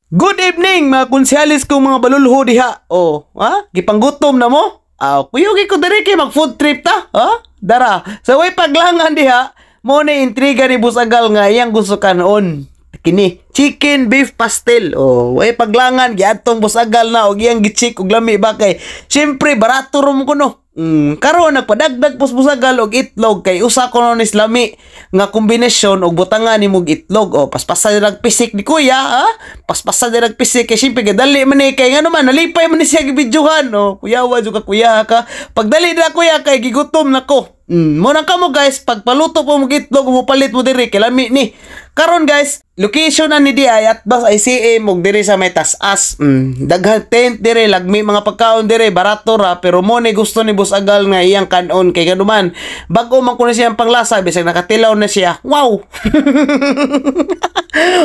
Good evening mga konsehalis kong mga balulho diha. Oh, ha? Gipanggutom na mo? Kuyugi ko diri kay mag food trip ta. Ha? Dara. Sa way paglangan diha, mo na intriga ni Busagal nga iyang gusto kanon. Kini, chicken beef pastel. Oh, way paglangan giadtong Busagal na og iyang gichik og lami ba kay. Syempre barato rum kuno. Karon nagpadagdag Busagal og itlog kay usa ko nun islami nga kombinasyon og butangan nimog itlog. O paspasa dirag pisik ni kuya, ha? Paspasa dirag pisik kay syempre gadali man ni kay ngano man nalipay man ni siya gibidyohan. O kuya wa jud ka kuya ka. Pagdali na kuya kay gigutom nako. Mo nang kamo guys, pagpaluto po mo itlog mo palit mo diri kay lami ni. Karon guys, location na ni di ay at bas ICM og diri sa may tas-as. Daghang tent diri, lagmi mga pagkaon diri, barato ra pero mo ni gusto ni Busagal nga iyang kanon kay kanuman. Bag-o man kuno siyang panglasa bisag nakatilaw na siya. Wow.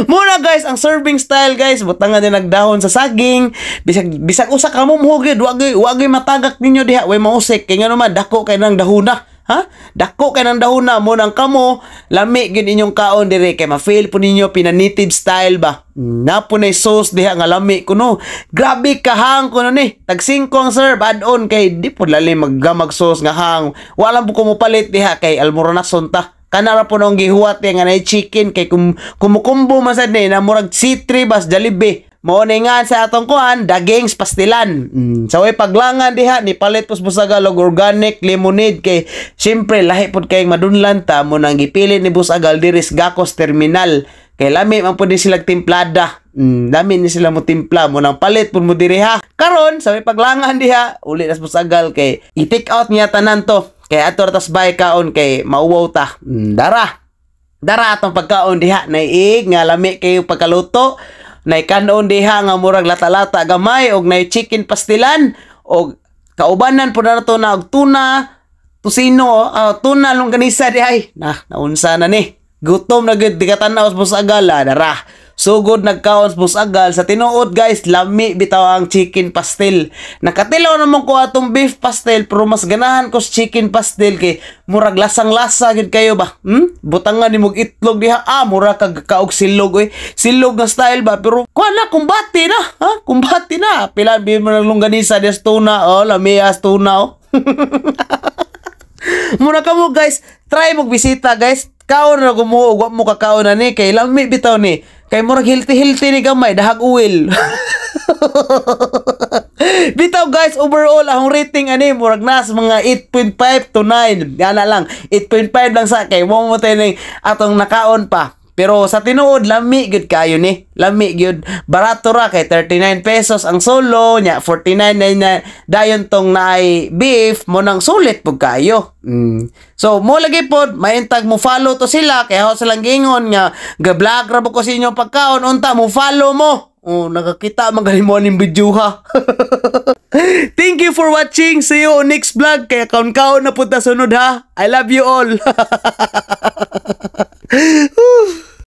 Muna guys, ang serving style guys, butangan din nagdahon sa saging. Bisag usa ka mo muhugid, wagi matagak ninyo diha, way mausik kay nganuman dako kay nang dahuna. Ha? Dako kay nang dahuna mo nang kamo lami gid inyong kaon dire kay ma-feel po ninyo pina-native style ba. Napo na sauce diha nga lami kuno. Grabe kahang kuno ni. Tag 5 ang serve add-on kay di po lalim maggamag sauce nga hang. Wala po ko mo palit diha kay almoranason ta. Kanara po nung gihuwat nga na chicken kay kumukumbo man sad ni na murag C3 bas Jollibee. Mao ni nga sa atong kuan dagings pastilan. So way paglangan diha ni palit pus Busagal og organic lemonade kay syempre lahi pud kay madunlan ta mo nang gipili ni Busagal diri sa Gacos Terminal kay lami man pud sila timplada. Lami ni sila mo timpla mo nang palit pud mo diri ha. Karon sa way paglangan diha uli na Busagal kay i-take out niya tanan to kay ato tas bay kaon kay mauwaw ta. Dara atong pagkaon diha naiig nga lami kay pagkaluto. Nay kanon diha nga murag lata-lata gamay og nay chicken pastilan og kaubanan pud na to na og tuna tusino tuna longganisa dihay naunsa na ni gutom na gid digatan-aw sa Busagal dara sugod nagkaon sa Busagal sa tinuod guys lami bitaw ang chicken pastel nakatilaw naman ko atong beef pastel pero mas ganahan ko sa chicken pastel kay murag lasang-lasa gid kayo ba butangan nimog itlog diha mura kag kaog silog silog nga style ba pero kuan kumbati na kumbati na pila bi mo longganisa des tuna lami as tuna muna ka mo guys try mo bisita guys kaon na gumuo wa mo kakaon na ni kay lami bitaw ni kay murag healthy ni gamay dahag uwil. Bitaw guys overall ang rating ani murag nas mga 8.5 to 9 yana lang 8.5 lang sa kay mo mo tay atong nakaon pa. Pero sa tinuod lami gyud kayo ni. Lami gyud barato ra kay 39 pesos ang solo nya 49 na dayon tong naay beef mo nang sulit pug kayo. So mo lagi pod maintag mo follow to sila kay ako silang gingon nga ga-vlog ra ko sa inyo pagkaon unta mo follow mo. Nakakita magaling mo ning video ha. Thank you for watching. See you on next vlog kay kaon-kaon na punta sunod ha. I love you all.